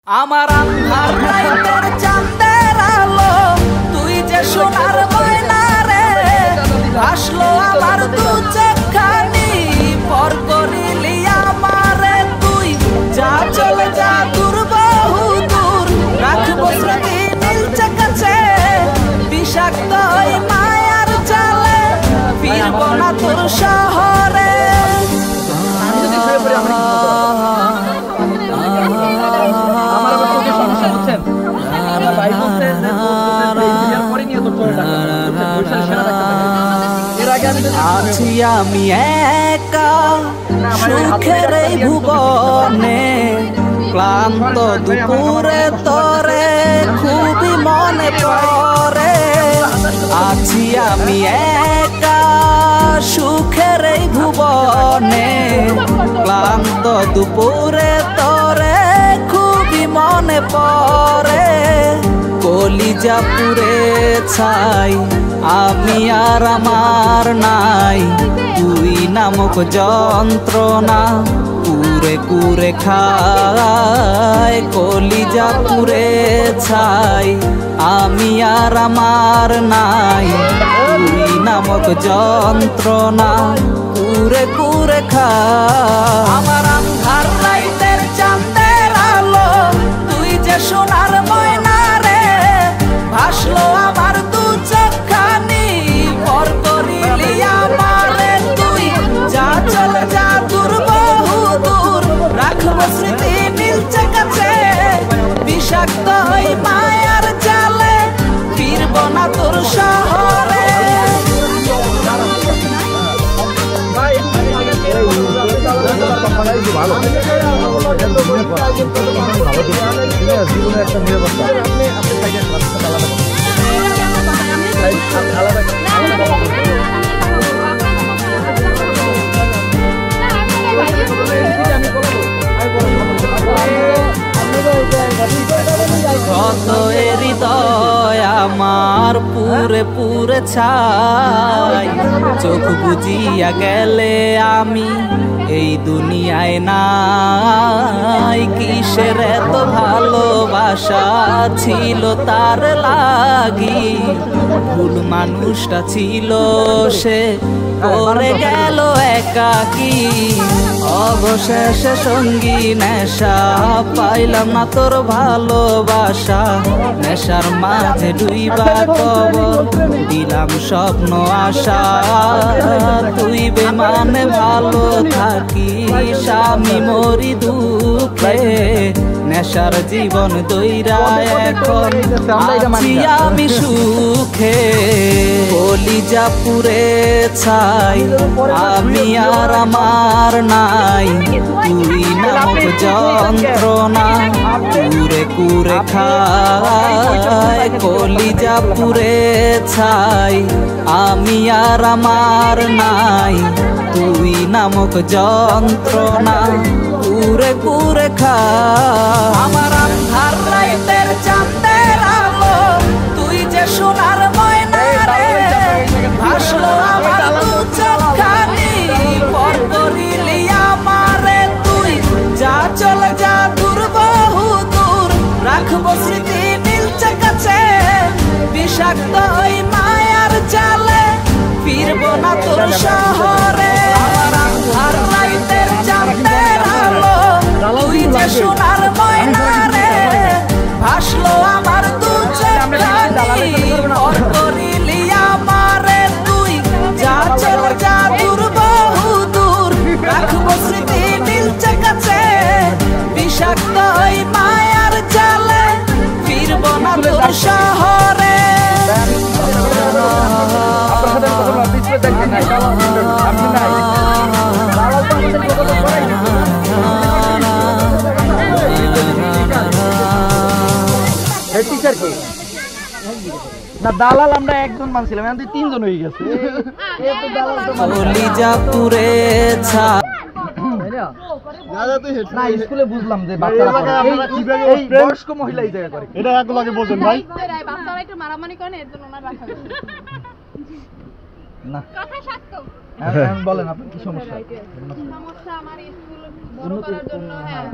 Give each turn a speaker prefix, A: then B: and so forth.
A: আমার আন্ধার রাইতের চাঁদের আলো তুই যে সোনার ময়না রে ভাসলো আমার দু চোখখানি পর করিলি আমারে তুই যা চলে যা দূর বহু দূর রাখবো স্মৃতি নীলচে কাছে বিষাক্ত ওই মায়ার জালে ফিরব না তোর শহরে। আছি আমি একা সুখের এই ভুবনে ক্লান্ত দুপুরে তরে খুবই মনে পড়ে। আছি আমি একা সুখের এই ভুবনে ক্লান্ত দুপুরে তরে খুবই মনে পড়ে। কলিজা পুরে ছাই আমি আর আমার নাই তুই নামক যন্ত্রণা কুরে কুরে খায়। কলিজা পুরে ছাই আমি আর আমার নাই তুই নামক যন্ত্রণা কুরে কুরে খায়। আমার আন্ধার রাইতের চাঁদের আলো তুই যে সোনার ময়না রে ভাসলো আমার দু চোখখানি পর করিলি আমারে তুই যা চলে যা দূর বহু দূর রাখবো স্মৃতি নীলচে কাছে বিষাক্ত ওই মায়ার জালে ফিরব না তোর শহরে। কত হৃদয় আমার পুরে পুরে ছাই চোখ বুঝিয়া গেলে আমি এই দুনিয়ায় নাই। কিসের এত ভালোবাসা ছিল তার লাগি ভুল মানুষটা ছিল সে করে গেল একাকি। অবশেষে সঙ্গী নেশা পাইলাম না তোর ভালোবাসা নেশার মাঝে ডুইবা কবর দিলাম স্বপ্ন আশা। তুই বেমানে ভালো থাকিস আমি মরি দুঃখে নেশার জীবন দইরা এখন আছি আমি সুখে। কলিজা পুরে ছাই আমি আর আমার নাই তুই নামক যন্ত্রণা কুরে কুরে খায়। কলিজা পুরে ছাই আমি আর আমার নাই তুই নামক যন্ত্রণা কুরে কুরে খায়। আমার আন্ধার রাইতের চাঁদের আলো তুই যে সোনার ময়না রে ভাসলো আমার দু চোখখানি পর করিলি আমারে তুই যা চলে যা দূর বহু দূর রাখবো স্মৃতি নীলচে কাছে বিষাক্ত ওই মায়ার জালে ফিরব না তোর শহরে। আমার আন্ধার রাইতের চাঁদের আলো তুই যে সোনার ময়না রে ভাসলো আমার দু চোখখানি পর করিলি আমারে তুই যা চলে যা দূর বহু দূর রাখবো স্মৃতি নীলচে কাছে বিষাক্ত ওই মায়ার জালে ফিরব না তোর শহরে।
B: না দালাল আমরা একজন মানছিলাম এখন তুই তিনজন হয়ে গেছে।
A: কলিজা পুরে ছাই
B: না স্কুলে বুঝলাম যে বাচ্চারা এই বয়স্ক মহিলা এই জায়গা করে
C: এটা একটু আগে বোঝেন ভাই
D: বাচ্চারা একটু মারামারি করে এর জন্য ওনার রাখা হয়েছে
B: না
D: কথা সত্য।
B: বলেন আপনার কি সমস্যা?
D: সমস্যা আমার স্কুল বড় করার জন্য হ্যাঁ